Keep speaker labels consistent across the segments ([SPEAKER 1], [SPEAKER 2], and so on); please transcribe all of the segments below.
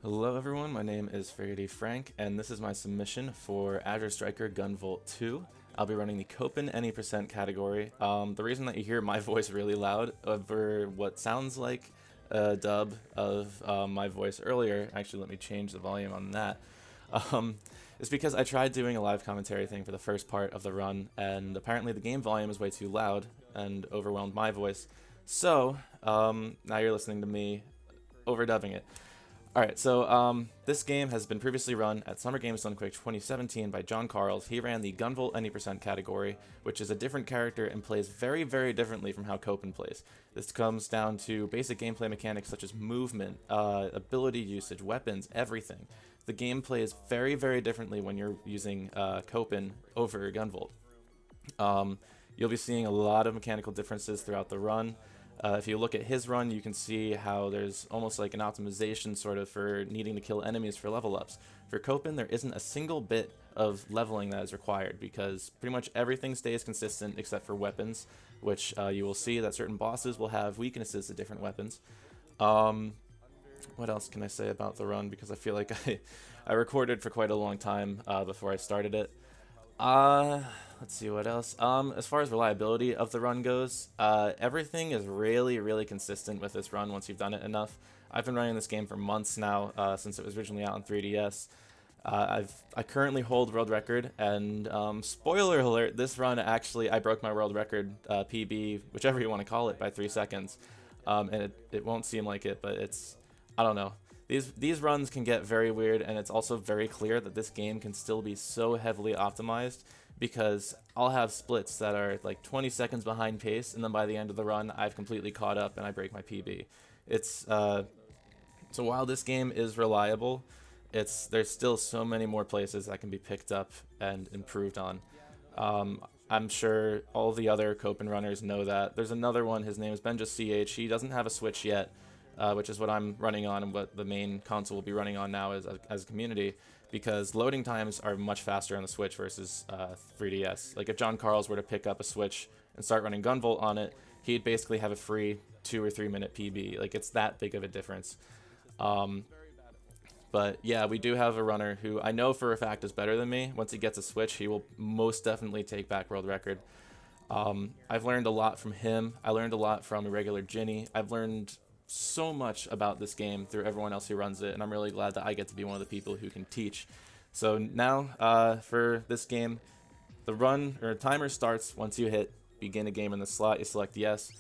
[SPEAKER 1] Hello everyone, my name is Frank, and this is my submission for Azure Striker Gunvolt 2. I'll be running the Copen any percent category. The reason that you hear my voice really loud over what sounds like a dub of my voice earlier, actually let me change the volume on that, is because I tried doing a live commentary thing for the first part of the run, and apparently the game volume is way too loud and overwhelmed my voice. So, now you're listening to me overdubbing it. Alright, so this game has been previously run at Summer Games Done Quick 2017 by John Carls. He ran the Gunvolt any percent category, which is a different character and plays very, very differently from how Copen plays. This comes down to basic gameplay mechanics such as movement, ability usage, weapons, everything. The game plays very, very differently when you're using Copen over Gunvolt. You'll be seeing a lot of mechanical differences throughout the run. If you look at his run, you can see how there's almost like an optimization sort of for needing to kill enemies for level ups. For Copen, there isn't a single bit of leveling that is required because pretty much everything stays consistent except for weapons, which you will see that certain bosses will have weaknesses to different weapons. What else can I say about the run? Because I feel like I recorded for quite a long time before I started it. Let's see what else. As far as reliability of the run goes, everything is really, really consistent with this run once you've done it enough. I've been running this game for months now, since it was originally out on 3DS. I currently hold world record, and spoiler alert, this run actually, I broke my world record, PB, whichever you want to call it, by 3 seconds. And it won't seem like it, but it's, I don't know. These runs can get very weird, and it's also very clear that this game can still be so heavily optimized because I'll have splits that are like 20 seconds behind pace, and then by the end of the run, I've completely caught up and I break my PB. It's so while this game is reliable, there's still so many more places that can be picked up and improved on. I'm sure all the other Copen runners know that. There's another one, his name is BenjaCH. He doesn't have a Switch yet, which is what I'm running on and what the main console will be running on now as a community, because loading times are much faster on the Switch versus 3DS. Like if John Carls were to pick up a Switch and start running Gunvolt on it, he'd basically have a free 2 or 3 minute PB. Like it's that big of a difference. But yeah, we do have a runner who I know for a fact is better than me. Once he gets a Switch, he will most definitely take back world record. I've learned a lot from him. I learned a lot from Irregular Ginny. I've learned so much about this game through everyone else who runs it, and I'm really glad that I get to be one of the people who can teach. So now, for this game, the run or timer starts once you hit begin a game in the slot. You select yes,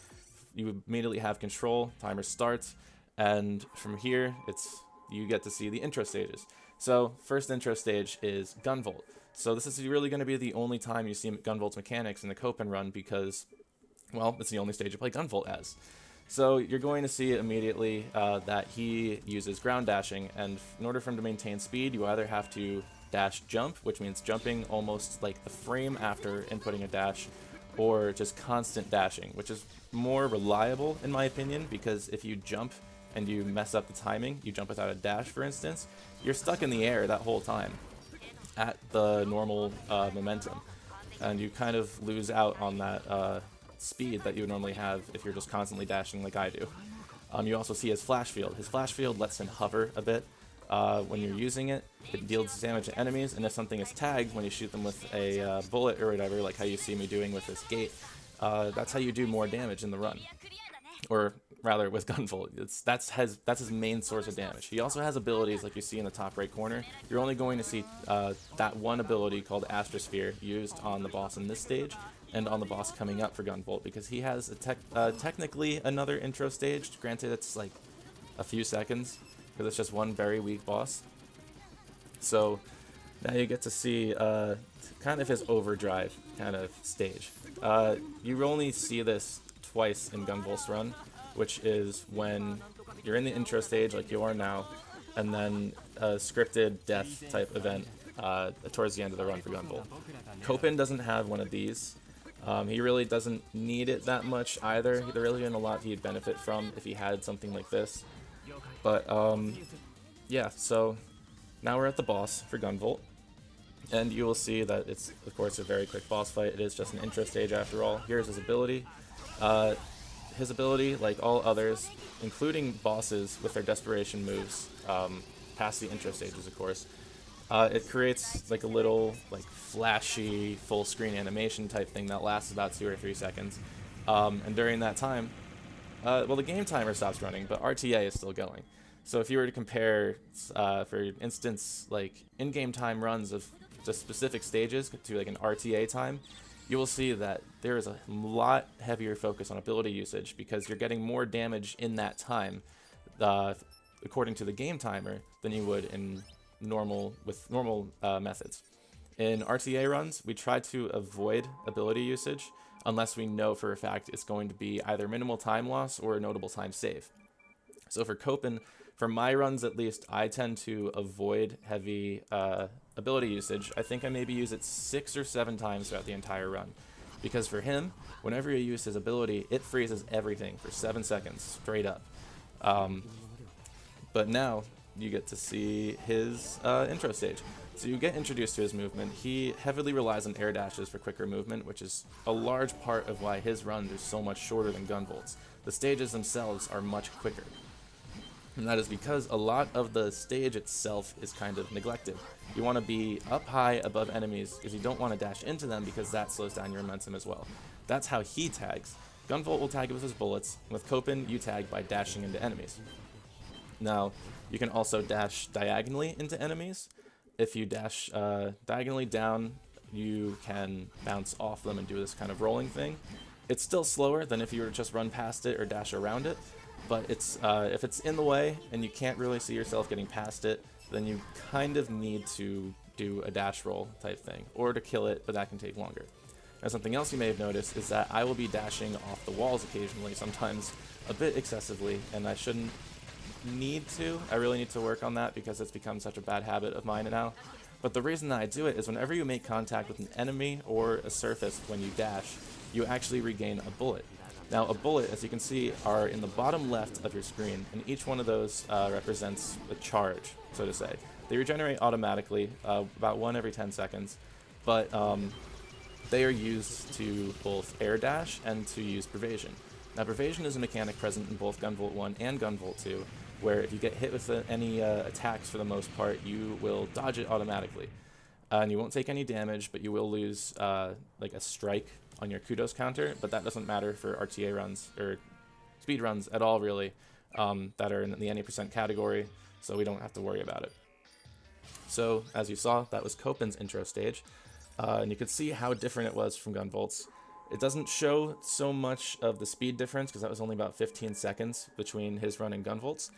[SPEAKER 1] you immediately have control. Timer starts, and from here, you get to see the intro stages. So first intro stage is Gunvolt. So this is really going to be the only time you see Gunvolt's mechanics in the Copen run because, well, it's the only stage you play Gunvolt as. So you're going to see immediately that he uses ground dashing, and in order for him to maintain speed, you either have to dash jump, which means jumping almost like the frame after inputting a dash, or just constant dashing, which is more reliable in my opinion, because if you jump and you mess up the timing, you jump without a dash for instance, you're stuck in the air that whole time at the normal momentum, and you kind of lose out on that speed that you would normally have if you're just constantly dashing like I do. You also see his flash field. His flash field lets him hover a bit when you're using it. It deals damage to enemies, and if something is tagged when you shoot them with a bullet or whatever, like how you see me doing with this gate, that's how you do more damage in the run. Or rather, with Gunvolt, that's his main source of damage. He also has abilities like you see in the top right corner. You're only going to see that one ability called Astrosphere used on the boss in this stage, and on the boss coming up for Gunvolt, because he has technically another intro stage. Granted, it's like a few seconds, because it's just one very weak boss. So now you get to see kind of his overdrive kind of stage. You only see this twice in Gunvolt's run, which is when you're in the intro stage like you are now, and then a scripted death type event towards the end of the run for Gunvolt. Copen doesn't have one of these. He really doesn't need it that much either. There really isn't a lot he'd benefit from if he had something like this. But yeah, so now we're at the boss for Gunvolt, and you will see that it's, of course, a very quick boss fight. It is just an intro stage after all. Here's his ability. his ability, like all others, including bosses with their desperation moves, past the intro stages, of course, it creates like a little like flashy full screen animation type thing that lasts about 2 or 3 seconds. And during that time, well, the game timer stops running, but RTA is still going. So if you were to compare, for instance, like in-game time runs of just specific stages to like an RTA time, you will see that there is a lot heavier focus on ability usage because you're getting more damage in that time, according to the game timer, than you would in normal methods. In RTA runs, we try to avoid ability usage unless we know for a fact it's going to be either minimal time loss or a notable time save. So for Copen, for my runs at least, I tend to avoid heavy ability usage. I think I maybe use it 6 or 7 times throughout the entire run. Because for him, whenever you use his ability, it freezes everything for 7 seconds straight up. But now you get to see his intro stage. So you get introduced to his movement. He heavily relies on air dashes for quicker movement, which is a large part of why his runs are so much shorter than Gunvolt's. The stages themselves are much quicker. And that is because a lot of the stage itself is kind of neglected. You want to be up high above enemies because you don't want to dash into them because that slows down your momentum as well. That's how he tags. Gunvolt will tag with his bullets, and with Copen, you tag by dashing into enemies. Now, you can also dash diagonally into enemies. If you dash diagonally down, you can bounce off them and do this kind of rolling thing. It's still slower than if you were to just run past it or dash around it, but it's if it's in the way and you can't really see yourself getting past it, then you kind of need to do a dash roll type thing, or to kill it, but that can take longer. Now, something else you may have noticed is that I will be dashing off the walls occasionally, sometimes a bit excessively, and I shouldn't need to. I really need to work on that because it's become such a bad habit of mine now. But the reason that I do it is whenever you make contact with an enemy or a surface when you dash, you actually regain a bullet. Now, a bullet, as you can see, are in the bottom left of your screen, and each one of those represents a charge, so to say. They regenerate automatically, about 1 every 10 seconds, but they are used to both air dash and to use Pervasion. Now, Pervasion is a mechanic present in both Gunvolt 1 and Gunvolt 2, where if you get hit with any attacks for the most part, you will dodge it automatically. And you won't take any damage, but you will lose like a strike on your kudos counter, but that doesn't matter for RTA runs, or speed runs at all, really, that are in the any percent category, so we don't have to worry about it. So, as you saw, that was Copen's intro stage, and you could see how different it was from Gunvolt's. It doesn't show so much of the speed difference, because that was only about 15 seconds between his run and Gunvolt's,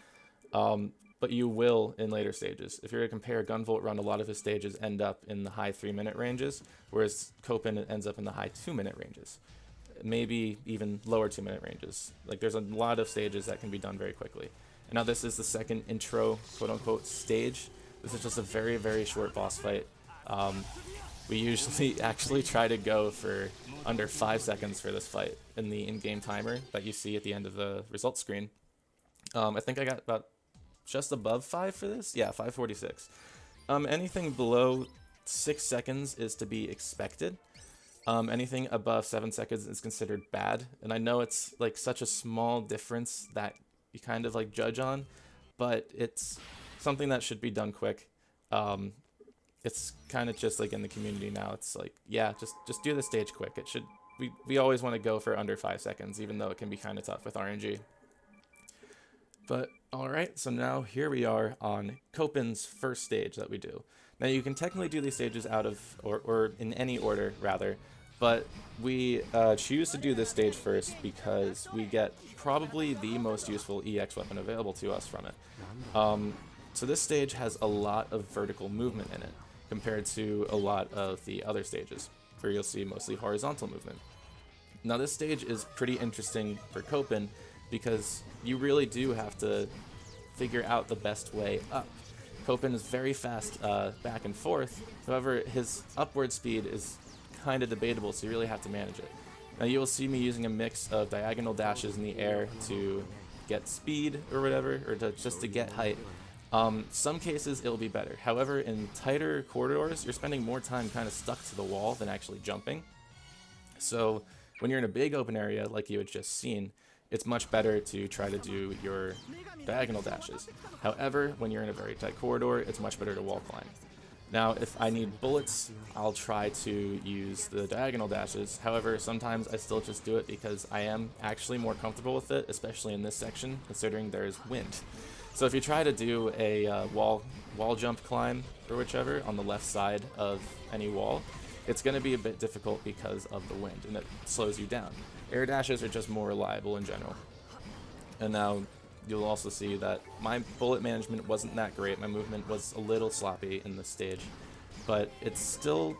[SPEAKER 1] but you will in later stages. If you're to compare Gunvolt run, a lot of his stages end up in the high 3-minute ranges, whereas Copen ends up in the high 2-minute ranges. Maybe even lower 2-minute ranges. Like, there's a lot of stages that can be done very quickly. And now this is the second intro, quote-unquote, stage. This is just a very, very short boss fight. We usually actually try to go for under 5 seconds for this fight in the in-game timer that you see at the end of the results screen. I think I got about just above 5 for this. Yeah, 5:46. Anything below 6 seconds is to be expected. Anything above 7 seconds is considered bad. And I know it's like such a small difference that you kind of like judge on, but it's something that should be done quick. It's kind of just like in the community now. It's like, yeah, just do the stage quick. It should. We always want to go for under 5 seconds, even though it can be kind of tough with RNG. But alright, so now here we are on Copen's first stage that we do. Now you can technically do these stages out of, or in any order rather, but we choose to do this stage first because we get probably the most useful EX weapon available to us from it. So this stage has a lot of vertical movement in it, compared to a lot of the other stages, where you'll see mostly horizontal movement. Now this stage is pretty interesting for Copen, because you really do have to figure out the best way up. Copen is very fast back and forth, however his upward speed is kind of debatable, so you really have to manage it. Now you will see me using a mix of diagonal dashes in the air to get speed or whatever, or just to get height. Some cases it'll be better. However, in tighter corridors, you're spending more time kind of stuck to the wall than actually jumping. So when you're in a big open area like you had just seen, it's much better to try to do your diagonal dashes. However, when you're in a very tight corridor, it's much better to wall climb. Now, if I need bullets, I'll try to use the diagonal dashes. However, sometimes I still just do it because I am actually more comfortable with it, especially in this section, considering there's wind. So if you try to do a wall jump climb or whichever on the left side of any wall, it's going to be a bit difficult because of the wind, and it slows you down. Air dashes are just more reliable in general. And now you'll also see that my bullet management wasn't that great. My movement was a little sloppy in this stage, but it still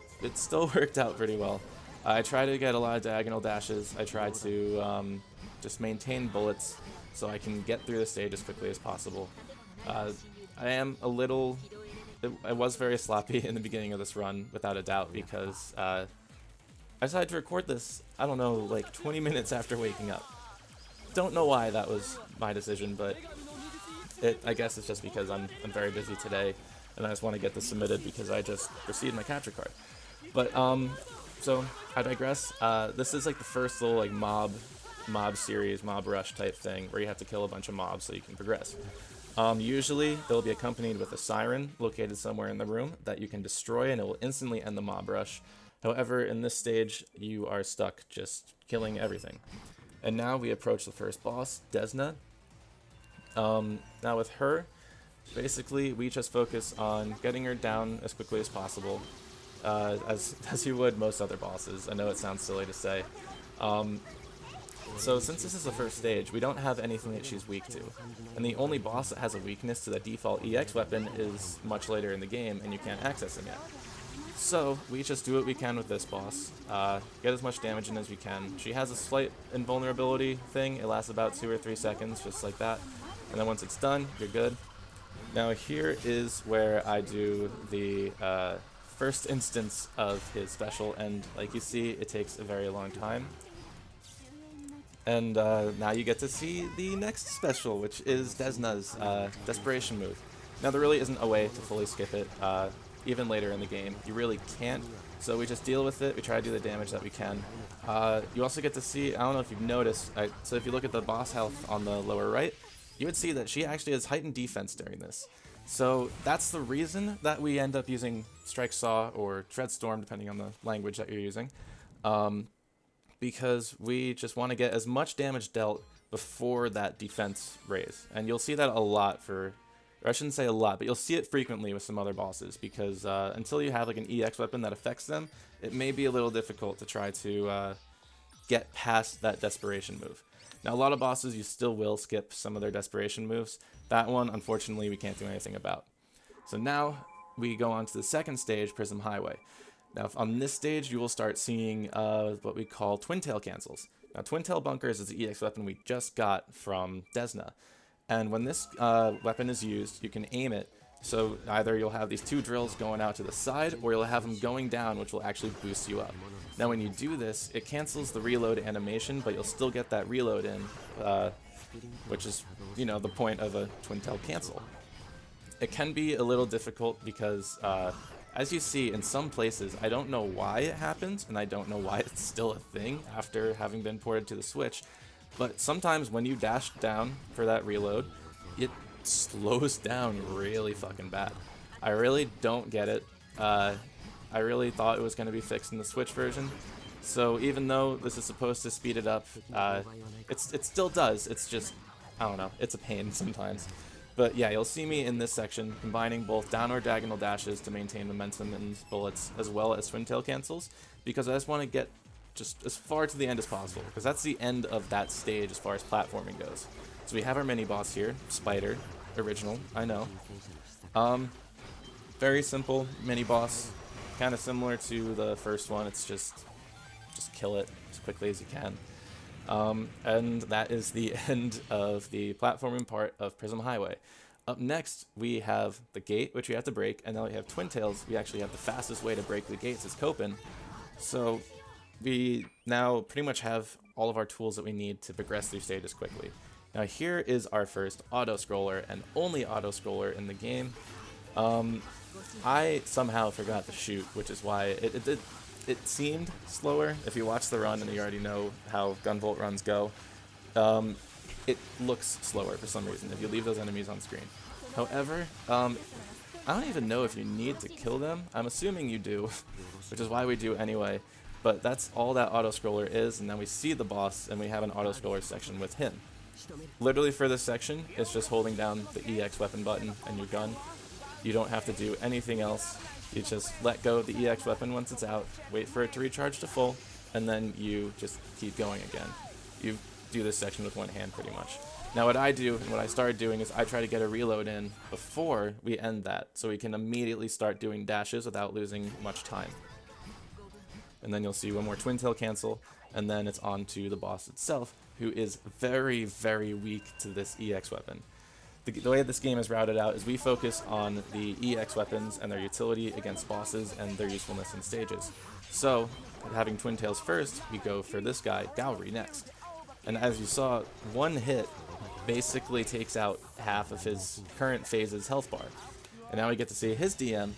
[SPEAKER 1] worked out pretty well. I try to get a lot of diagonal dashes. I try to just maintain bullets so I can get through the stage as quickly as possible. I am a little... I was very sloppy in the beginning of this run, without a doubt, because I decided to record this, I don't know, like 20 minutes after waking up. Don't know why that was my decision, but I guess it's just because I'm very busy today, and I just want to get this submitted because I just received my capture card. But so I digress. This is like the first little like mob series, mob rush type thing where you have to kill a bunch of mobs so you can progress. Usually they'll be accompanied with a siren located somewhere in the room that you can destroy, and it will instantly end the mob rush. However, in this stage, you are stuck just killing everything. And now we approach the first boss, Desna. Now with her, basically we just focus on getting her down as quickly as possible, as you would most other bosses. I know it sounds silly to say. So since this is the first stage, we don't have anything that she's weak to. And the only boss that has a weakness to the default EX weapon is much later in the game, and you can't access him yet. So we just do what we can with this boss, get as much damage in as we can. She has a slight invulnerability thing. It lasts about 2 or 3 seconds, just like that. And then once it's done, you're good. Now here is where I do the first instance of his special, and like you see, it takes a very long time. And now you get to see the next special, which is Desna's Desperation move. Now there really isn't a way to fully skip it. Even later in the game, you really can't, so we just deal with it. We try to do the damage that we can. You also get to see, I don't know if you've noticed, so if you look at the boss health on the lower right, you would see that she actually has heightened defense during this. So that's the reason that we end up using Strike Saw or Dreadstorm, depending on the language that you're using, because we just want to get as much damage dealt before that defense raise. And you'll see that a lot for... Or I shouldn't say a lot, but you'll see it frequently with some other bosses, because until you have like an EX weapon that affects them, it may be a little difficult to try to get past that Desperation move. Now a lot of bosses you still will skip some of their Desperation moves. That one, unfortunately, we can't do anything about. So now we go on to the second stage, Prism Highway. Now on this stage you will start seeing what we call Twin Tail cancels. Now Twin Tail Bunkers is the EX weapon we just got from Desna. And when this weapon is used, you can aim it, so either you'll have these 2 drills going out to the side, or you'll have them going down, which will actually boost you up. Now when you do this, it cancels the reload animation, but you'll still get that reload in, which is, you know, the point of a Twin Tail cancel. It can be a little difficult because, as you see, in some places, I don't know why it happens, and I don't know why it's still a thing after having been ported to the Switch. But sometimes when you dash down for that reload, it slows down really fucking bad. I really don't get it. I really thought it was going to be fixed in the Switch version. So even though this is supposed to speed it up, it still does. It's just, I don't know, it's a pain sometimes. But yeah, you'll see me in this section combining both down or diagonal dashes to maintain momentum and bullets, as well as Twin Tail cancels, because I just want to get just as far to the end as possible, because that's the end of that stage as far as platforming goes. So we have our mini boss here, Spider, original, I know. Very simple mini boss, kind of similar to the first one. It's just kill it as quickly as you can. And that is the end of the platforming part of Prism Highway. Up next, we have the gate, which we have to break, and now we have Twin Tails. We actually have the fastest way to break the gates is Copen. So we now pretty much have all of our tools that we need to progress through stages quickly. Now here is our first auto-scroller, and only auto-scroller in the game. I somehow forgot to shoot, which is why it seemed slower. If you watch the run and you already know how Gunvolt runs go, it looks slower for some reason if you leave those enemies on screen. However, I don't even know if you need to kill them. I'm assuming you do, which is why we do anyway. But that's all that auto-scroller is, and then we see the boss, and we have an auto-scroller section with him. Literally for this section, it's just holding down the EX weapon button and your gun. You don't have to do anything else. You just let go of the EX weapon once it's out, wait for it to recharge to full, and then you just keep going again. You do this section with one hand pretty much. Now what I do, and what I started doing, is I try to get a reload in before we end that, so we can immediately start doing dashes without losing much time. And then you'll see one more twin tail cancel, and then it's on to the boss itself, who is very, very weak to this EX weapon. The way this game is routed out is we focus on the EX weapons and their utility against bosses and their usefulness in stages. So, having twin tails first, we go for this guy, Gowry, next. And as you saw, one hit basically takes out half of his current phase's health bar. And now we get to see his DM.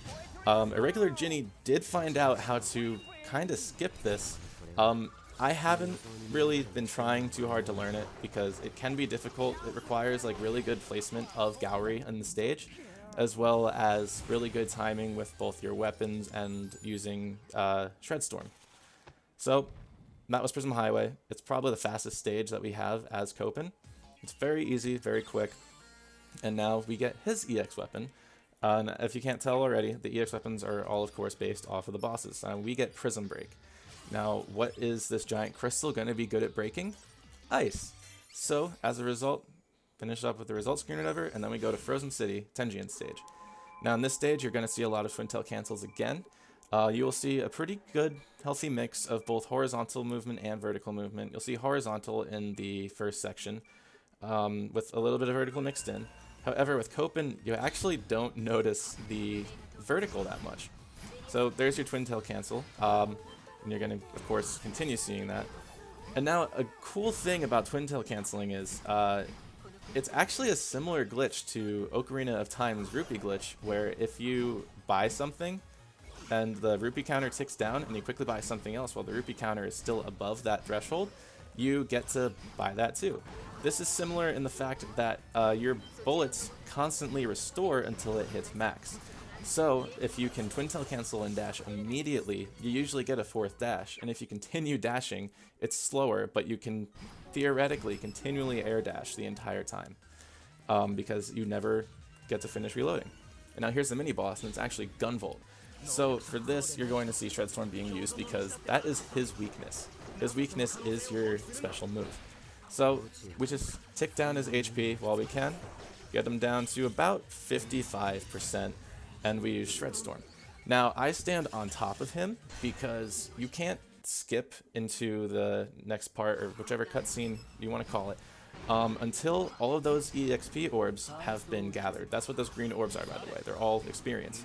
[SPEAKER 1] A regular Ginny did find out how to kind of skip this. I haven't really been trying too hard to learn it because it can be difficult. It requires like really good placement of Gowry on the stage, as well as really good timing with both your weapons and using Shredstorm. So that was Prism Highway. It's probably the fastest stage that we have as Copen. It's very easy, very quick. And now we get his EX weapon. And if you can't tell already, the EX weapons are all, of course, based off of the bosses. We get Prism Break. Now, what is this giant crystal going to be good at breaking? Ice. So, as a result, finish up with the result screen or whatever, and then we go to Frozen City, Tenjian stage. Now, in this stage, you're going to see a lot of twin tail cancels again. You will see a pretty good, healthy mix of both horizontal movement and vertical movement. You'll see horizontal in the first section, with a little bit of vertical mixed in. However, with Copen, you actually don't notice the vertical that much. So there's your twin tail cancel, and you're going to, of course, continue seeing that. And now, a cool thing about twin tail canceling is it's actually a similar glitch to Ocarina of Time's Rupee glitch, where if you buy something and the Rupee counter ticks down and you quickly buy something else while the Rupee counter is still above that threshold, you get to buy that too. This is similar in the fact that your bullets constantly restore until it hits max. So if you can twin tail cancel and dash immediately, you usually get a fourth dash. And if you continue dashing, it's slower, but you can theoretically continually air dash the entire time because you never get to finish reloading. And now here's the mini boss, and it's actually Gunvolt. So for this, you're going to see Shredstorm being used because that is his weakness. His weakness is your special move. So we just tick down his HP while we can, get him down to about 55%, and we use Shredstorm. Now, I stand on top of him because you can't skip into the next part, or whichever cutscene you want to call it, until all of those EXP orbs have been gathered. That's what those green orbs are, by the way. They're all experience.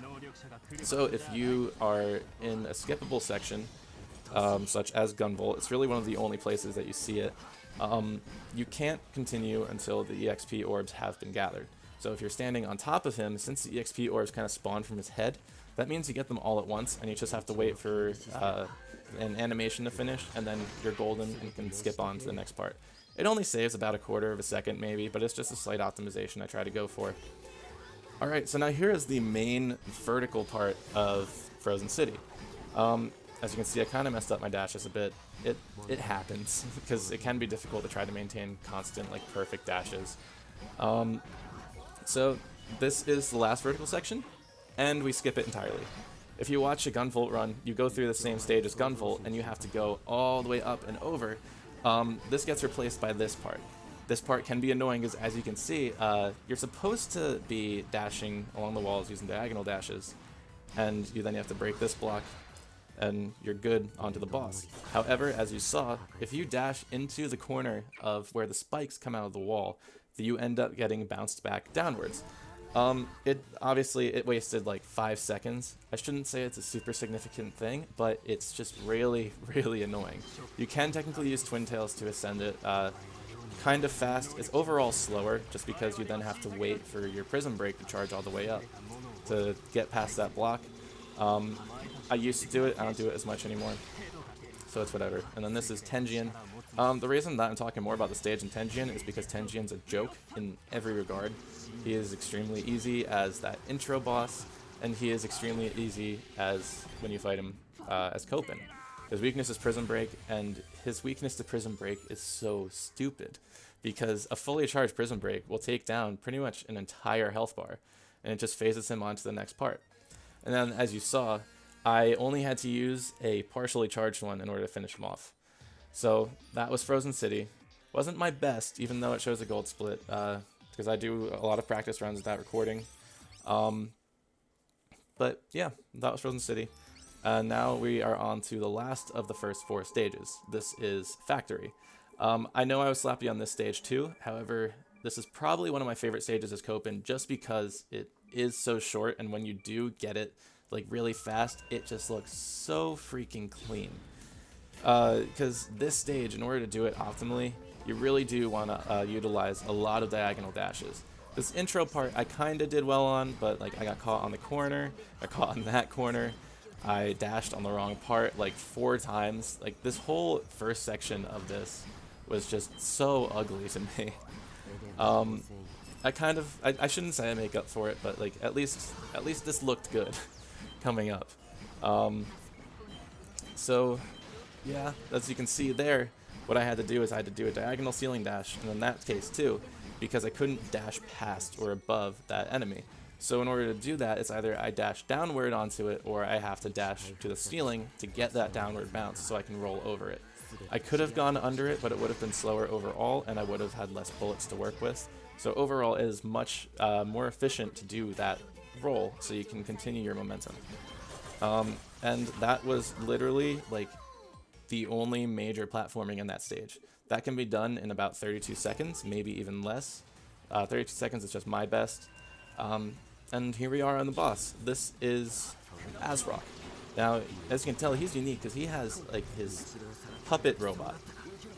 [SPEAKER 1] So if you are in a skippable section, such as Gunvolt, it's really one of the only places that you see it. You can't continue until the EXP orbs have been gathered. So if you're standing on top of him, since the EXP orbs kind of spawn from his head, that means you get them all at once, and you just have to wait for an animation to finish, and then you're golden and you can skip on to the next part. It only saves about a quarter of a second maybe, but it's just a slight optimization I try to go for. Alright, so now here is the main vertical part of Frozen City. As you can see, I kind of messed up my dashes a bit. It happens, because it can be difficult to try to maintain constant, like, perfect dashes. So this is the last vertical section, and we skip it entirely. If you watch a Gunvolt run, you go through the same stage as Gunvolt, and you have to go all the way up and over. This gets replaced by this part. This part can be annoying, as you can see, you're supposed to be dashing along the walls using diagonal dashes, and then you have to break this block, and you're good onto the boss. However, as you saw, if you dash into the corner of where the spikes come out of the wall, you end up getting bounced back downwards. It wasted like 5 seconds. I shouldn't say it's a super significant thing, but it's just really, really annoying. You can technically use twin tails to ascend it kind of fast. It's overall slower just because you then have to wait for your prism break to charge all the way up to get past that block. I used to do it, I don't do it as much anymore, so it's whatever. And then this is Tenjian. The reason that I'm talking more about the stage in Tenjian is because Tenjian's a joke in every regard. He is extremely easy as that intro boss, and he is extremely easy as when you fight him as Copen. His weakness is Prism Break, and his weakness to Prism Break is so stupid, because a fully charged Prism Break will take down pretty much an entire health bar, and it just phases him on to the next part. And then, as you saw, I only had to use a partially charged one in order to finish him off. So that was Frozen City. Wasn't my best, even though it shows a gold split, because I do a lot of practice runs with that recording. But yeah, that was Frozen City. Now we are on to the last of the first 4 stages. This is Factory. I know I was slappy on this stage too. However, this is probably one of my favorite stages as Copen, just because it is so short, and when you do get it like really fast, it just looks so freaking clean. Because this stage, in order to do it optimally, you really do want to utilize a lot of diagonal dashes. This intro part I kind of did well on, but like I got caught on the corner, I caught on that corner, I dashed on the wrong part like 4 times. Like this whole first section of this was just so ugly to me. I shouldn't say I make up for it, but like at least this looked good coming up. So yeah, as you can see there, what I had to do is I had to do a diagonal ceiling dash, and in that case too, because I couldn't dash past or above that enemy. So in order to do that, it's either I dash downward onto it, or I have to dash to the ceiling to get that downward bounce so I can roll over it. I could have gone under it, but it would have been slower overall, and I would have had less bullets to work with. So overall, it is much more efficient to do that roll so you can continue your momentum. And that was literally like the only major platforming in that stage. That can be done in about 32 seconds, maybe even less. 32 seconds is just my best. And here we are on the boss. This is Azrock. Now, as you can tell, he's unique because he has like his puppet robot.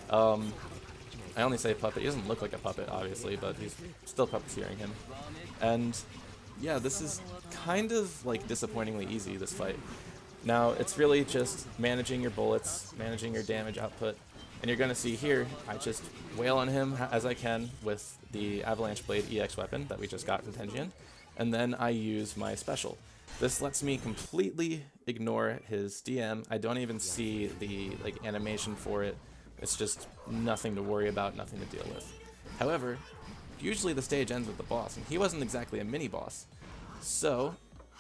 [SPEAKER 1] I only say puppet, he doesn't look like a puppet obviously, but he's still puppeteering him. And yeah, this is kind of like disappointingly easy, this fight. Now, it's really just managing your bullets, managing your damage output, and you're going to see here, I just wail on him as I can with the Avalanche Blade EX weapon that we just got from Tenjian, and then I use my special. This lets me completely ignore his DM. I don't even see the like animation for it. It's just nothing to worry about, nothing to deal with. However, usually the stage ends with the boss, and he wasn't exactly a mini-boss. So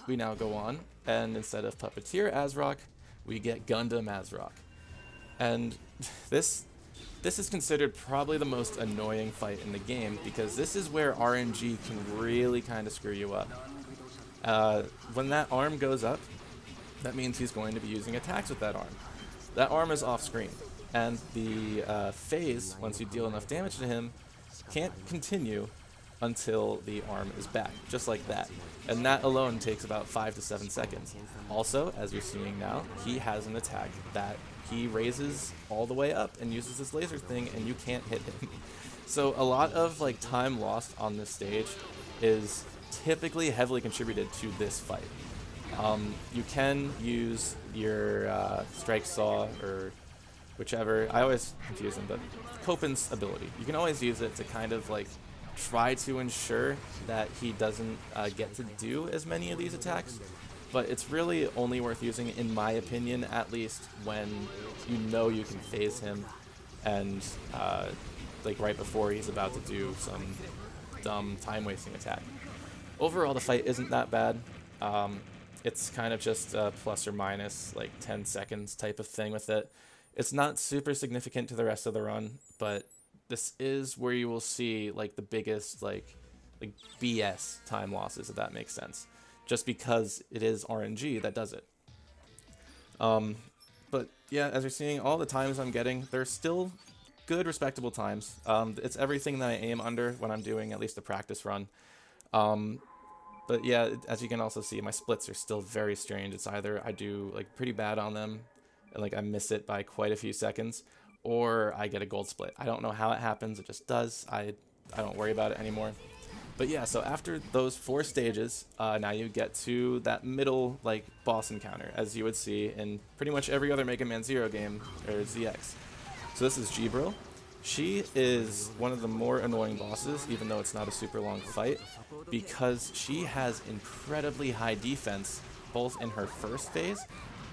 [SPEAKER 1] we now go on, and instead of Puppeteer Azrock, we get Gundam Azrock. And this is considered probably the most annoying fight in the game, because this is where RNG can really kind of screw you up. When that arm goes up, that means he's going to be using attacks with that arm. That arm is off screen, and the phase, once you deal enough damage to him, can't continue until the arm is back, just like that. And that alone takes about 5 to 7 seconds. Also, as you're seeing now, he has an attack that he raises all the way up and uses this laser thing, and you can't hit him. So a lot of like time lost on this stage is typically heavily contributed to this fight. You can use your strike saw or whichever. I always confuse them, but Copen's ability. You can always use it to kind of like try to ensure that he doesn't get to do as many of these attacks, but it's really only worth using, in my opinion, at least when you know you can phase him and like right before he's about to do some dumb time-wasting attack. Overall, the fight isn't that bad. It's kind of just a plus or minus like 10 seconds type of thing with it. It's not super significant to the rest of the run, but this is where you will see like the biggest like BS time losses, if that makes sense, just because it is RNG that does it. But yeah, as you're seeing, all the times I'm getting, they're still good, respectable times. It's everything that I aim under when I'm doing at least a practice run. But yeah, as you can also see, my splits are still very strange. It's either I do like pretty bad on them, and like I miss it by quite a few seconds, or I get a gold split. I don't know how it happens, it just does. I don't worry about it anymore. But yeah, so after those 4 stages, now you get to that middle like boss encounter, as you would see in pretty much every other Mega Man Zero game, or ZX. So this is Gibril. She is one of the more annoying bosses, even though it's not a super long fight, because she has incredibly high defense, both in her first phase,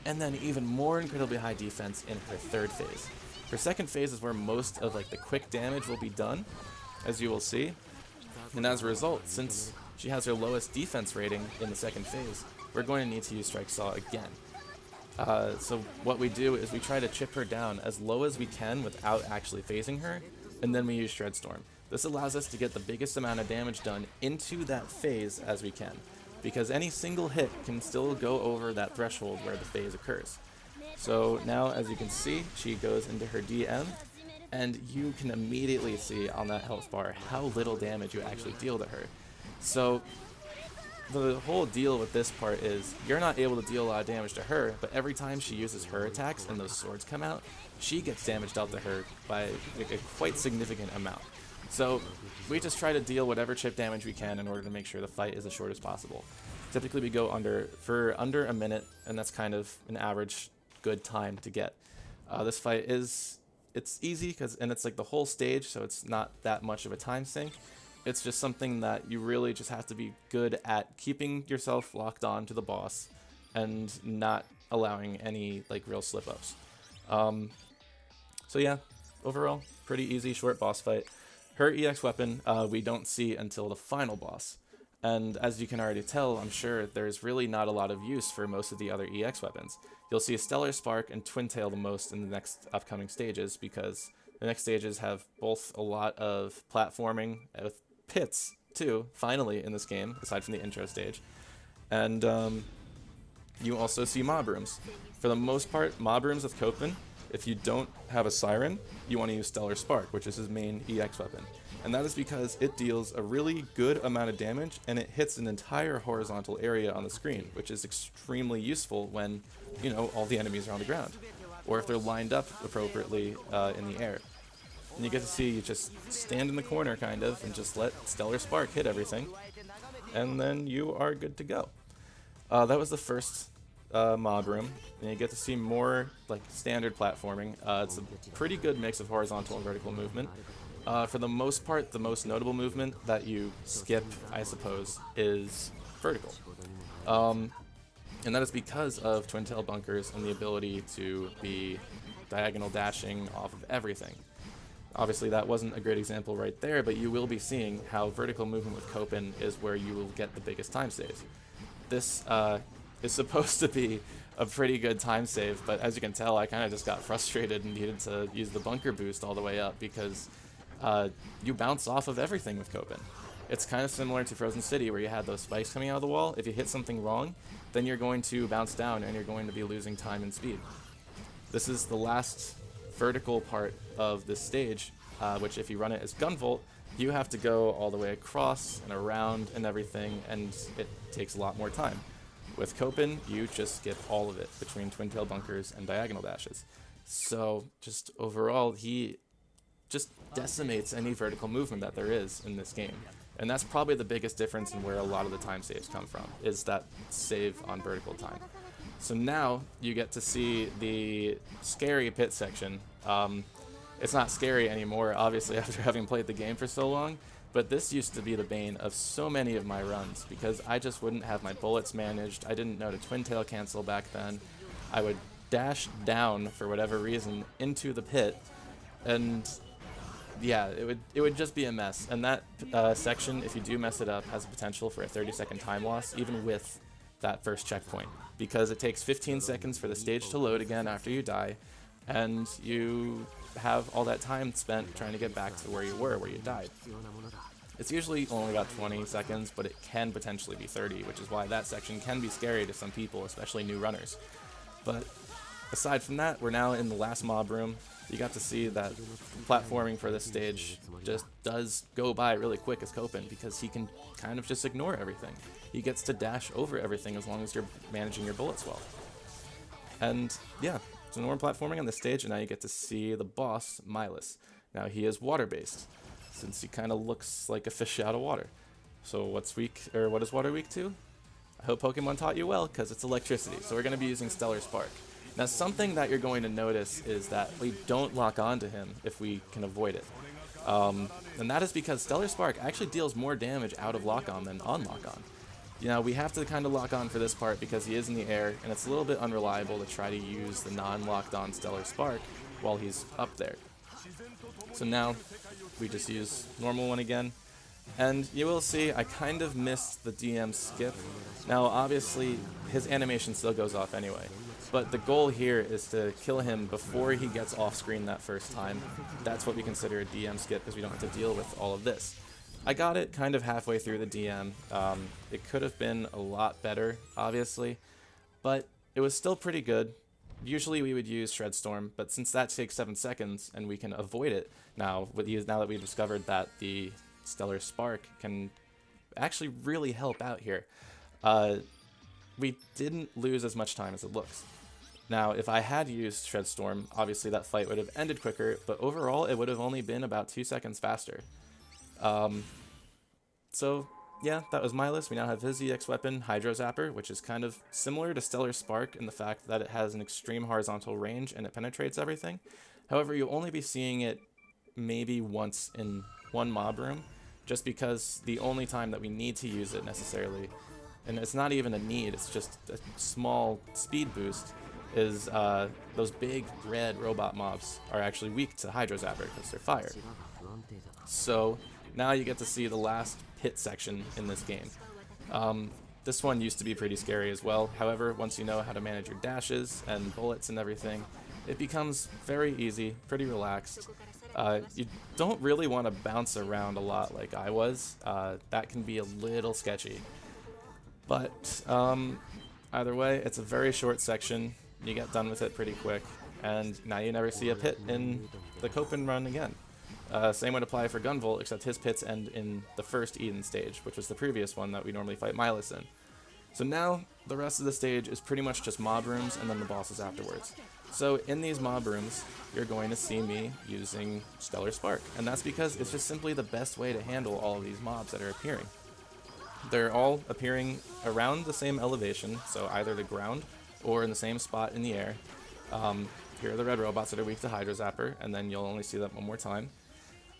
[SPEAKER 1] and then even more incredibly high defense in her third phase. Her second phase is where most of like the quick damage will be done, as you will see. And as a result, since she has her lowest defense rating in the second phase, we're going to need to use Strike Saw again. So what we do is we try to chip her down as low as we can without actually phasing her, and then we use Shred Storm. This allows us to get the biggest amount of damage done into that phase as we can, because any single hit can still go over that threshold where the phase occurs. So now, as you can see, she goes into her DM, and you can immediately see on that health bar how little damage you actually deal to her. So the whole deal with this part is you're not able to deal a lot of damage to her, but every time she uses her attacks and those swords come out, she gets damage dealt to her by like a quite significant amount. So we just try to deal whatever chip damage we can in order to make sure the fight is as short as possible. Typically we go under a minute, and that's kind of an average good time to get. This fight it's easy and it's like the whole stage, so it's not that much of a time sink. It's just something that you really just have to be good at keeping yourself locked on to the boss and not allowing any like real slip-ups. So yeah, overall, pretty easy, short boss fight. Her EX weapon we don't see until the final boss. And as you can already tell, I'm sure there's really not a lot of use for most of the other EX weapons. You'll see Stellar Spark and Twin Tail the most in the next upcoming stages, because the next stages have both a lot of platforming with pits too, finally in this game, aside from the intro stage. And you also see mob rooms. For the most part, mob rooms with Copen, if you don't have a Siren, you want to use Stellar Spark, which is his main EX weapon. And that is because it deals a really good amount of damage, and it hits an entire horizontal area on the screen, which is extremely useful when, you know, all the enemies are on the ground, or if they're lined up appropriately in the air. And you get to see you just stand in the corner, kind of, and just let Stellar Spark hit everything, and then you are good to go. That was the first mob room, and you get to see more like standard platforming. It's a pretty good mix of horizontal and vertical movement. For the most part, the most notable movement that you skip, I suppose, is vertical. And that is because of Twin Tail bunkers and the ability to be diagonal dashing off of everything. Obviously, that wasn't a great example right there, but you will be seeing how vertical movement with Copen is where you will get the biggest time saves. This is supposed to be a pretty good time save, but as you can tell, I kind of just got frustrated and needed to use the bunker boost all the way up, because you bounce off of everything with Copen. It's kind of similar to Frozen City, where you had those spikes coming out of the wall. If you hit something wrong, then you're going to bounce down and you're going to be losing time and speed. This is the last vertical part of this stage, which if you run it as Gunvolt, you have to go all the way across and around and everything, and it takes a lot more time. With Copen, you just skip all of it between Twin Tail bunkers and diagonal dashes. So just overall, he just decimates any vertical movement that there is in this game. And that's probably the biggest difference in where a lot of the time saves come from, is that save on vertical time. So now you get to see the scary pit section. It's not scary anymore, obviously, after having played the game for so long, but this used to be the bane of so many of my runs, because I just wouldn't have my bullets managed. I didn't know to Twin Tail cancel back then. I would dash down, for whatever reason, into the pit, and yeah, it would just be a mess. And that section, if you do mess it up, has the potential for a 30-second time loss, even with that first checkpoint, because it takes 15 seconds for the stage to load again after you die, and you have all that time spent trying to get back to where you were, where you died. It's usually only about 20 seconds, but it can potentially be 30, which is why that section can be scary to some people, especially new runners. But aside from that, we're now in the last mob room. You got to see that platforming for this stage just does go by really quick as Copen, because he can kind of just ignore everything. He gets to dash over everything as long as you're managing your bullets well. And yeah, so normal platforming on this stage, and now you get to see the boss, Milas. Now he is water-based, since he kind of looks like a fish out of water. So what is water weak to? I hope Pokemon taught you well, because it's electricity. So we're going to be using Stellar Spark. Now, something that you're going to notice is that we don't lock onto him if we can avoid it. And that is because Stellar Spark actually deals more damage out of lock-on than on lock-on. You know, we have to kind of lock on for this part because he is in the air, and it's a little bit unreliable to try to use the non-locked-on Stellar Spark while he's up there. So now, we just use normal one again. And you will see I kind of missed the DM skip. Now, obviously, his animation still goes off anyway. But the goal here is to kill him before he gets off screen that first time. That's what we consider a DM skip, because we don't have to deal with all of this. I got it kind of halfway through the DM. It could have been a lot better, obviously, but it was still pretty good. Usually we would use Shredstorm, but since that takes 7 seconds and we can avoid it now, now that we've discovered that the Stellar Spark can actually really help out here, we didn't lose as much time as it looks. Now, if I had used Shredstorm, obviously that fight would have ended quicker, but overall it would have only been about 2 seconds faster. So yeah, that was my list. We now have his EX weapon, Hydro Zapper, which is kind of similar to Stellar Spark in the fact that it has an extreme horizontal range and it penetrates everything. However, you'll only be seeing it maybe once in one mob room, just because the only time that we need to use it necessarily, and it's not even a need, it's just a small speed boost, is those big red robot mobs are actually weak to Hydro Zapper because they're fire. So now you get to see the last pit section in this game. This one used to be pretty scary as well. However, once you know how to manage your dashes and bullets and everything, it becomes very easy, pretty relaxed. You don't really want to bounce around a lot like I was. That can be a little sketchy. But either way, it's a very short section. You get done with it pretty quick, and now you never see a pit in the Copen run again. Same would apply for Gunvolt, except his pits end in the first Eden stage, which was the previous one that we normally fight Milas in. So now, the rest of the stage is pretty much just mob rooms and then the bosses afterwards. So in these mob rooms, you're going to see me using Stellar Spark, and that's because it's just simply the best way to handle all of these mobs that are appearing. They're all appearing around the same elevation, so either the ground or in the same spot in the air. Here are the red robots that are weak to Hydro Zapper, and then you'll only see that one more time.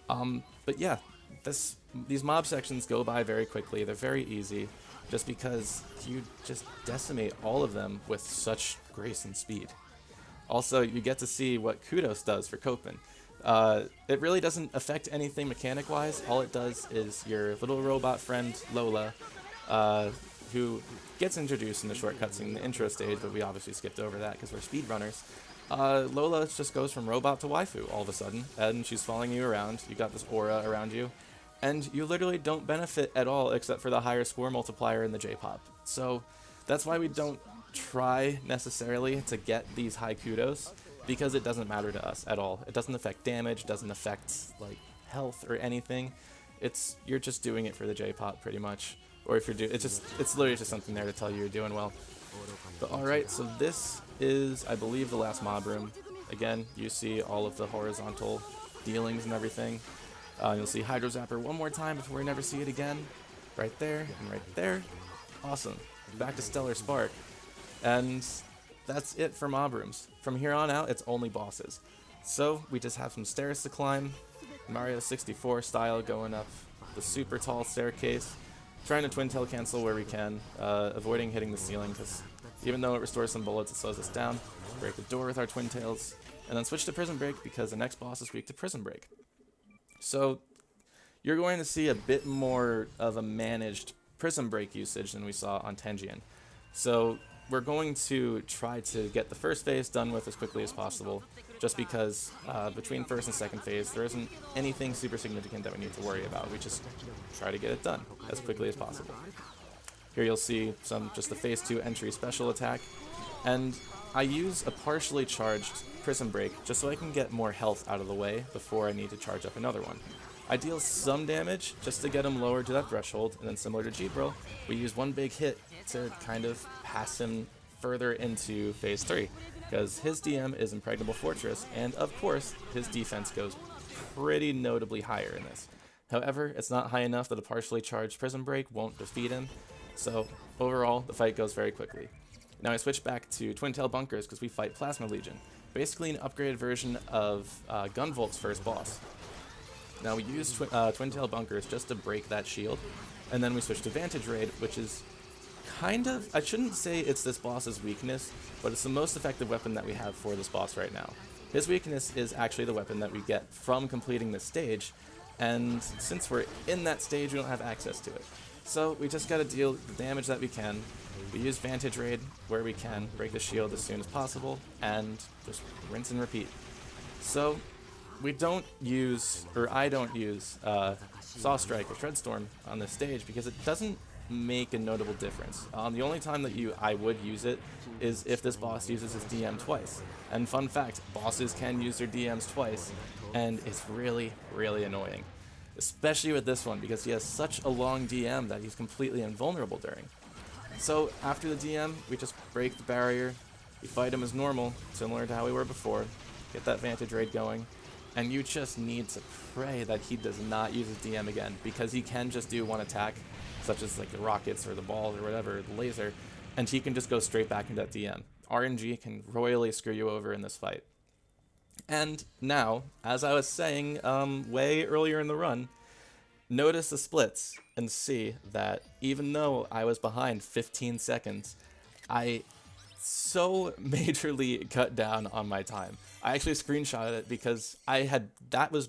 [SPEAKER 1] But yeah, these mob sections go by very quickly. They're very easy, just because you just decimate all of them with such grace and speed. Also, you get to see what Kudos does for Copen. It really doesn't affect anything mechanic-wise. All it does is your little robot friend, Lola, who gets introduced in the short cutscene in the intro stage, but we obviously skipped over that because we're speedrunners. Lola just goes from robot to waifu all of a sudden, and she's following you around. You got this aura around you, and you literally don't benefit at all except for the higher score multiplier in the J-pop. So that's why we don't try necessarily to get these high kudos, because it doesn't matter to us at all. It doesn't affect damage, doesn't affect like health or anything. You're just doing it for the J-pop pretty much, or if you're it's literally just something there to tell you you're doing well. But alright, so this is, I believe, the last mob room. Again, you see all of the horizontal dealings and everything. You'll see Hydro Zapper one more time before we never see it again. Right there, and right there. Awesome. Back to Stellar Spark. And that's it for mob rooms. From here on out, it's only bosses. So, we just have some stairs to climb. Mario 64 style, going up the super tall staircase. Trying to twin tail cancel where we can, avoiding hitting the ceiling, because even though it restores some bullets, it slows us down. Break the door with our twin tails, and then switch to Prison Break because the next boss is weak to Prison Break. So you're going to see a bit more of a managed Prison Break usage than we saw on Tenjian. So we're going to try to get the first phase done with as quickly as possible, just because between first and second phase there isn't anything super significant that we need to worry about. We just try to get it done as quickly as possible. Here you'll see just the phase 2 entry special attack, and I use a partially charged Prison Break just so I can get more health out of the way before I need to charge up another one. I deal some damage just to get him lower to that threshold, and then similar to G-Bro, we use one big hit to kind of pass him further into phase 3, because his DM is Impregnable Fortress, and of course his defense goes pretty notably higher in this. However, it's not high enough that a partially charged Prison Break won't defeat him, so overall the fight goes very quickly. Now I switched back to Twin Tail Bunkers because we fight Plasma Legion, basically an upgraded version of Gunvolt's first boss. Now we use Twin Tail Bunkers just to break that shield, and then we switch to Vantage Raid, which is kind of, I shouldn't say it's this boss's weakness, but it's the most effective weapon that we have for this boss right now. His weakness is actually the weapon that we get from completing this stage, and since we're in that stage, we don't have access to it. So we just gotta deal the damage that we can. We use Vantage Raid where we can, break the shield as soon as possible, and just rinse and repeat. So we don't use, or I don't use, Saw Strike or Shredstorm on this stage because it doesn't make a notable difference. The only time that I would use it is if this boss uses his DM twice. And fun fact, bosses can use their DMs twice, and it's really, really annoying. Especially with this one, because he has such a long DM that he's completely invulnerable during. So after the DM, we just break the barrier, we fight him as normal, similar to how we were before, get that Vantage Raid going, and you just need to pray that he does not use his DM again, because he can just do one attack, such as like the rockets or the balls or whatever, the laser, and he can just go straight back into that DM. RNG can royally screw you over in this fight. And now, as I was saying way earlier in the run, notice the splits and see that even though I was behind 15 seconds, I so majorly cut down on my time. I actually screenshotted it because that was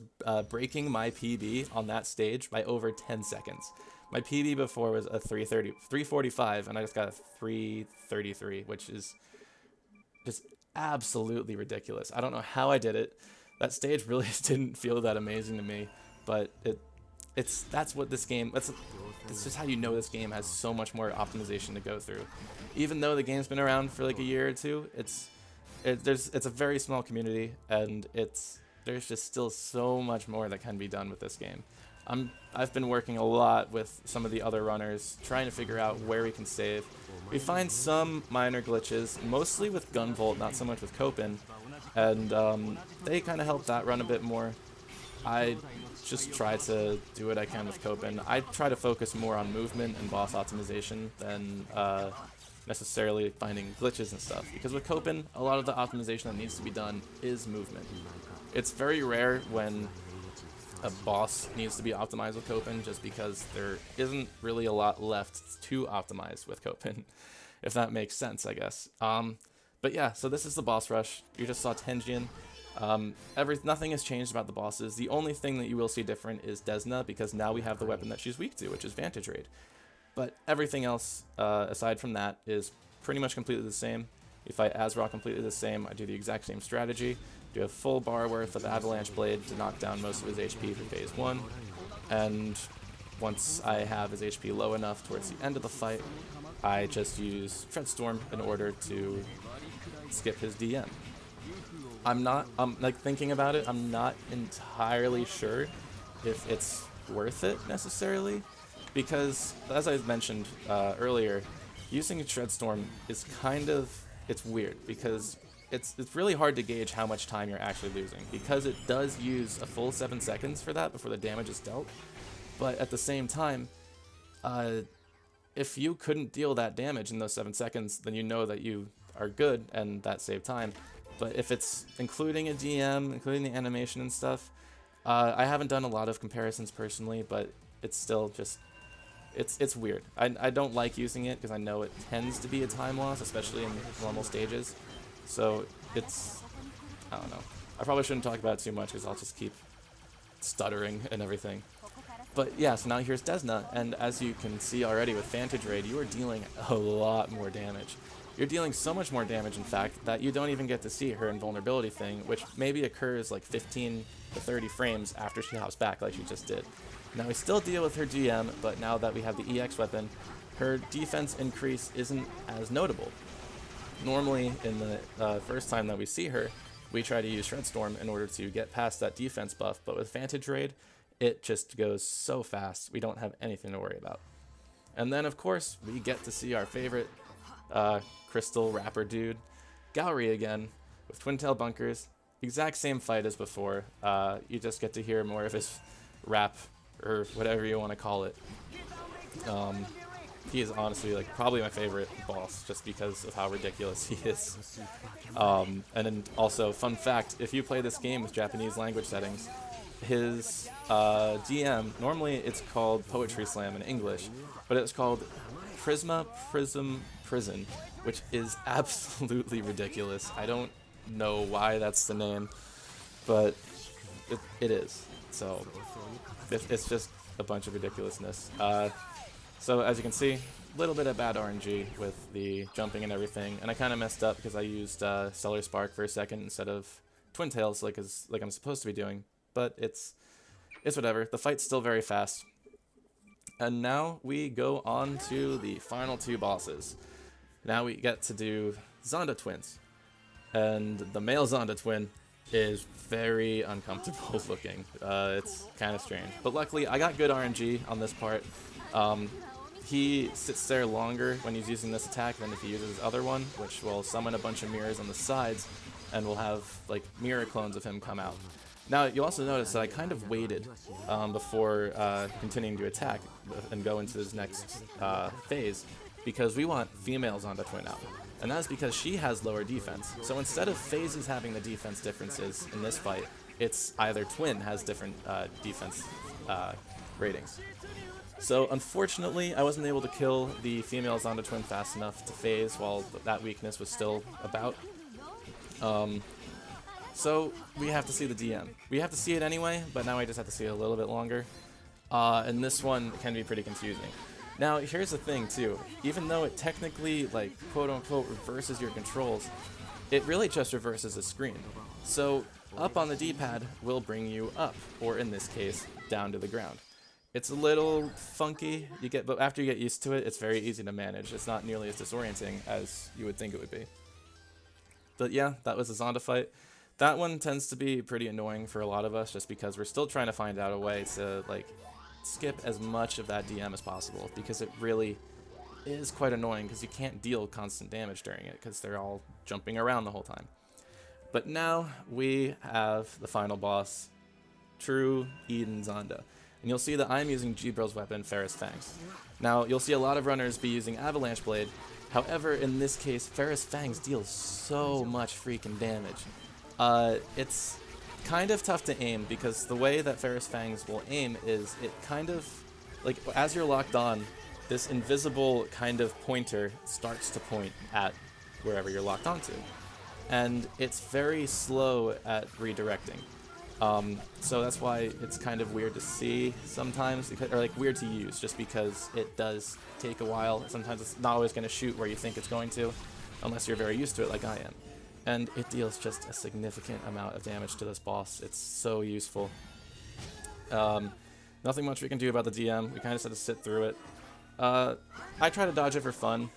[SPEAKER 1] breaking my PB on that stage by over 10 seconds. My PB before was a 345, and I just got a 333, which is just absolutely ridiculous. I don't know how I did it. That stage really didn't feel that amazing to me, but that's what this game, it's just how you know this game has so much more optimization to go through. Even though the game's been around for like a year or two, it's a very small community, and there's just still so much more that can be done with this game. I've been working a lot with some of the other runners, trying to figure out where we can save. We find some minor glitches, mostly with Gunvolt, not so much with Copen, and they kind of help that run a bit more. I just try to do what I can with Copen. I try to focus more on movement and boss optimization than necessarily finding glitches and stuff, because with Copen, a lot of the optimization that needs to be done is movement. It's very rare when a boss needs to be optimized with Copen, just because there isn't really a lot left to optimize with Copen, if that makes sense, I guess. But yeah, so this is the boss rush. You just saw Tenjian. Nothing has changed about the bosses. The only thing that you will see different is Desna, because now we have the weapon that she's weak to, which is Vantage Raid. But everything else, aside from that, is pretty much completely the same. You fight Azure completely the same. I do the exact same strategy. Do a full bar worth of Avalanche Blade to knock down most of his HP for phase 1. And once I have his HP low enough towards the end of the fight, I just use Shredstorm in order to skip his DM. Like thinking about it, I'm not entirely sure if it's worth it necessarily, because as I mentioned earlier, using Shredstorm is it's weird, because it's really hard to gauge how much time you're actually losing, because it does use a full 7 seconds for that before the damage is dealt. But at the same time, if you couldn't deal that damage in those 7 seconds, then you know that you are good and that saved time. But if it's including a DM, including the animation and stuff, I haven't done a lot of comparisons personally, but it's still just, it's weird. I don't like using it because I know it tends to be a time loss, especially in normal stages. So I don't know. I probably shouldn't talk about it too much because I'll just keep stuttering and everything. But yeah, so now here's Desna, and as you can see already with Vantage Raid, you are dealing a lot more damage. You're dealing so much more damage, in fact, that you don't even get to see her invulnerability thing, which maybe occurs like 15 to 30 frames after she hops back like she just did. Now we still deal with her GM, but now that we have the EX weapon, her defense increase isn't as notable. Normally, in the first time that we see her, we try to use Shredstorm in order to get past that defense buff, but with Vantage Raid, it just goes so fast, we don't have anything to worry about. And then, of course, we get to see our favorite crystal rapper dude, Gowry again, with Twin Tail Bunkers. Exact same fight as before. You just get to hear more of his rap, or whatever you want to call it. he is honestly like probably my favorite boss just because of how ridiculous he is. And then also, fun fact, if you play this game with Japanese language settings, his DM, normally it's called Poetry Slam in English, but it's called Prison, which is absolutely ridiculous. I don't know why that's the name, but it is. So it's just a bunch of ridiculousness. So as you can see, a little bit of bad RNG with the jumping and everything, and I kind of messed up because I used Stellar Spark for a second instead of Twin Tails like I'm supposed to be doing, but it's whatever. The fight's still very fast. And now we go on to the final two bosses. Now we get to do Zonda twins, and the male Zonda twin is very uncomfortable looking. It's kind of strange, but luckily I got good RNG on this part. He sits there longer when he's using this attack than if he uses his other one, which will summon a bunch of mirrors on the sides, and we'll have like mirror clones of him come out. Now you'll also notice that I kind of waited before continuing to attack and go into this next phase, because we want females on the twin out. And that's because she has lower defense. So instead of phases having the defense differences in this fight, it's either twin has different defense ratings. So unfortunately, I wasn't able to kill the female Zonda twin fast enough to phase while that weakness was still about. So we have to see the DM. We have to see it anyway, but now I just have to see it a little bit longer. And this one can be pretty confusing. Now here's the thing too, even though it technically like quote unquote reverses your controls, it really just reverses the screen. So up on the D-pad will bring you up, or in this case, down to the ground. It's a little funky, but after you get used to it, it's very easy to manage. It's not nearly as disorienting as you would think it would be. But yeah, that was the Zonda fight. That one tends to be pretty annoying for a lot of us, just because we're still trying to find out a way to like skip as much of that DM as possible, because it really is quite annoying because you can't deal constant damage during it because they're all jumping around the whole time. But now we have the final boss, True Eden Zonda. And you'll see that I'm using G-Bro's weapon, Ferris Fangs. Now, you'll see a lot of runners be using Avalanche Blade. However, in this case, Ferris Fangs deals so much freaking damage. It's kind of tough to aim, because the way that Ferris Fangs will aim is it kind of, like, as you're locked on, this invisible kind of pointer starts to point at wherever you're locked onto. And it's very slow at redirecting. So that's why it's kind of weird to see sometimes, or like weird to use, just because it does take a while. Sometimes it's not always going to shoot where you think it's going to, unless you're very used to it like I am. And it deals just a significant amount of damage to this boss. It's so useful. Nothing much we can do about the DM. We kind of just have to sit through it. I try to dodge it for fun.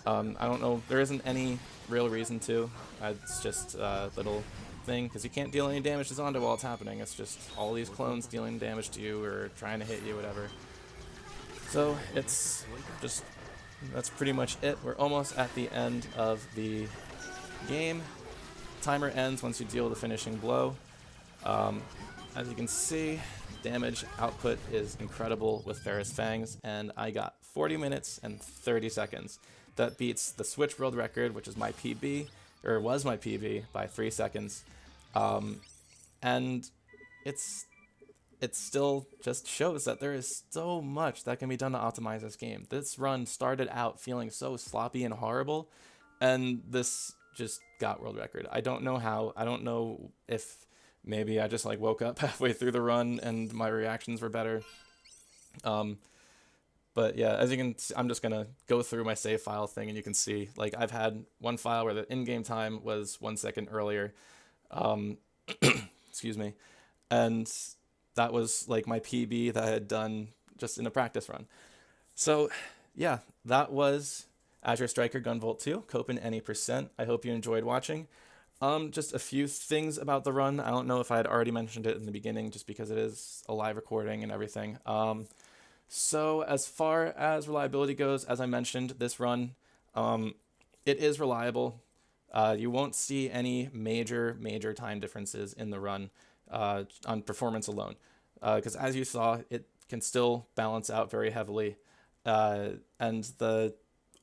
[SPEAKER 1] I don't know, there isn't any real reason to. It's just a little thing, because you can't deal any damage to Zonda while it's happening. It's just all these clones dealing damage to you or trying to hit you, whatever. So it's just, that's pretty much it. We're almost at the end of the game. Timer ends once you deal the finishing blow. As you can see, damage output is incredible with Ferris Fangs, and I got 40 minutes and 30 seconds. That beats the Switch World Record, which is my PB, or was my PB, by 3 seconds. And it still just shows that there is so much that can be done to optimize this game. This run started out feeling so sloppy and horrible, and this just got world record. I don't know how. I don't know if maybe I just like woke up halfway through the run and my reactions were better. But yeah, as you can see, I'm just gonna go through my save file thing, and you can see like I've had one file where the in-game time was 1 second earlier. Excuse me, and that was like my PB that I had done just in a practice run. So yeah, that was Azure Striker Gunvolt 2, Copen any %. I hope you enjoyed watching. Just a few things about the run. I don't know if I had already mentioned it in the beginning, just because it is a live recording and everything. So as far as reliability goes, as I mentioned, this run, it is reliable. You won't see any major time differences in the run on performance alone, because as you saw, it can still balance out very heavily. and the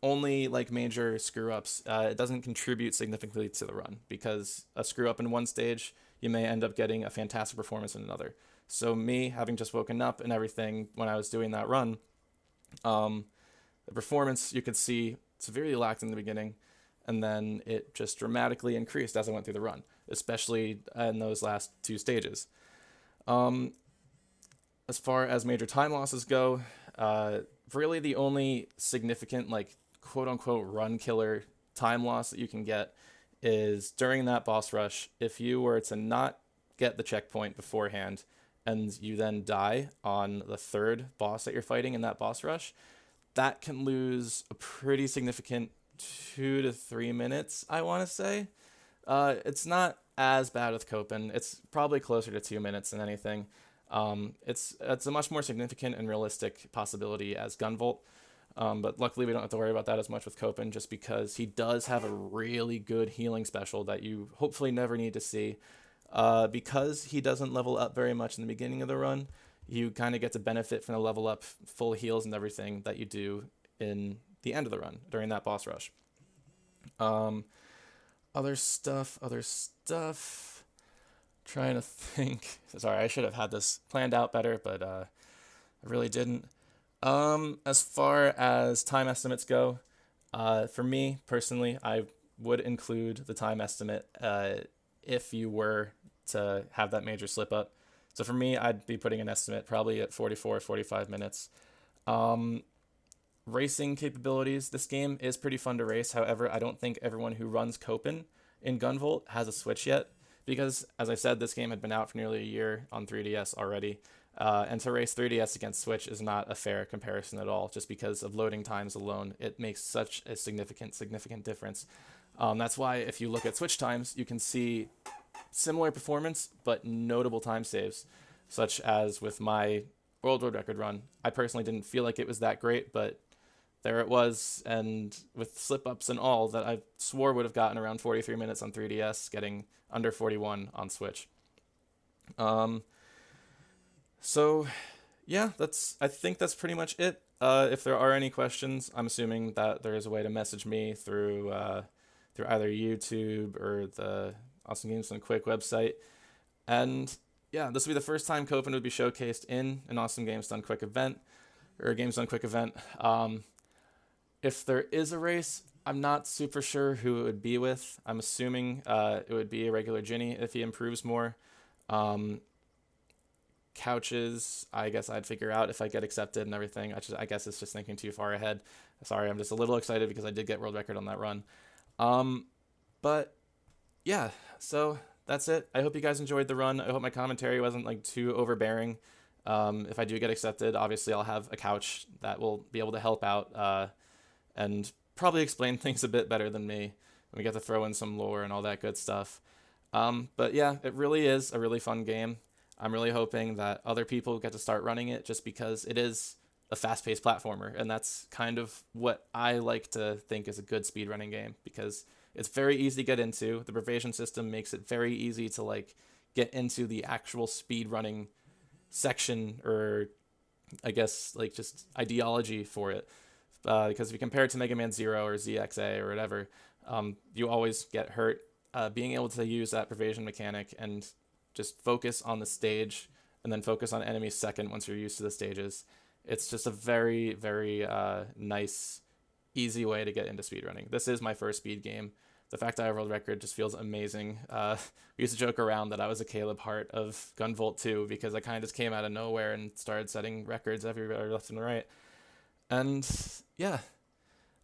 [SPEAKER 1] only like major screw ups, it doesn't contribute significantly to the run, because a screw up in one stage, you may end up getting a fantastic performance in another. So me having just woken up and everything when I was doing that run, the performance you could see severely lacked in the beginning, and then it just dramatically increased as I went through the run, especially in those last two stages. Um, as far as major time losses go, really the only significant like quote unquote run killer time loss that you can get is during that boss rush. If you were to not get the checkpoint beforehand and you then die on the third boss that you're fighting in that boss rush, that can lose a pretty significant 2 to 3 minutes, I want to say. It's not as bad with Copen. It's probably closer to 2 minutes than anything. It's a much more significant and realistic possibility as Gunvolt. But luckily we don't have to worry about that as much with Copen, just because he does have a really good healing special that you hopefully never need to see. Because he doesn't level up very much in the beginning of the run, you kind of get to benefit from the level up full heals and everything that you do in the end of the run during that boss rush. Other stuff. Trying to think. Sorry, I should have had this planned out better, but I really didn't. As far as time estimates go, for me personally, I would include the time estimate if you were to have that major slip up. So for me, I'd be putting an estimate probably at 45 minutes. Racing capabilities. This game is pretty fun to race. However, I don't think everyone who runs Copen in Gunvolt has a Switch yet, because, as I said, this game had been out for nearly a year on 3DS already. And to race 3DS against Switch is not a fair comparison at all, just because of loading times alone. It makes such a significant difference. That's why if you look at Switch times, you can see similar performance, but notable time saves, such as with my world record run. I personally didn't feel like it was that great, but there it was, and with slip-ups and all, that I swore would have gotten around 43 minutes on 3DS, getting under 41 on Switch. So, yeah, I think that's pretty much it. If there are any questions, I'm assuming that there is a way to message me through either YouTube or the Awesome Games Done Quick website. And yeah, this will be the first time Copen would be showcased in an Awesome Games Done Quick event, or a Games Done Quick event. If there is a race, I'm not super sure who it would be with. I'm assuming it would be a regular Ginny if he improves more. Couches, I guess I'd figure out if I get accepted and everything. I guess it's just thinking too far ahead. Sorry, I'm just a little excited because I did get world record on that run. But yeah, so that's it. I hope you guys enjoyed the run. I hope my commentary wasn't like too overbearing. If I do get accepted, obviously I'll have a couch that will be able to help out and probably explain things a bit better than me. We get to throw in some lore and all that good stuff. But yeah, it really is a really fun game. I'm really hoping that other people get to start running it, just because it is a fast-paced platformer, and that's kind of what I like to think is a good speedrunning game, because it's very easy to get into. The pervasion system makes it very easy to like get into the actual speedrunning section, or I guess like just ideology for it. Because if you compare it to Mega Man Zero or ZXA or whatever, you always get hurt. Being able to use that pervasion mechanic and just focus on the stage and then focus on enemies second once you're used to the stages, it's just a very, very nice, easy way to get into speedrunning. This is my first speed game. The fact that I have a world record just feels amazing. We used to joke around that I was a Caleb Hart of Gunvolt 2, because I kind of just came out of nowhere and started setting records everywhere left and right. And yeah,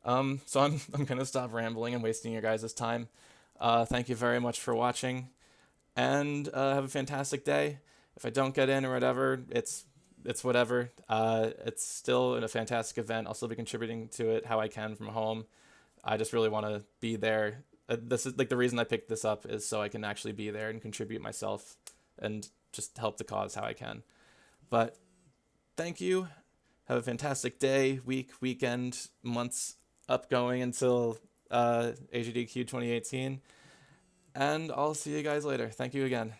[SPEAKER 1] so I'm going to stop rambling and wasting your guys' time. Thank you very much for watching, and have a fantastic day. If I don't get in or whatever, it's whatever. It's still a fantastic event. I'll still be contributing to it how I can from home. I just really want to be there. This is like the reason I picked this up, is so I can actually be there and contribute myself and just help the cause how I can. But thank you. Have a fantastic day, week, weekend, months upgoing until AGDQ 2018. And I'll see you guys later. Thank you again.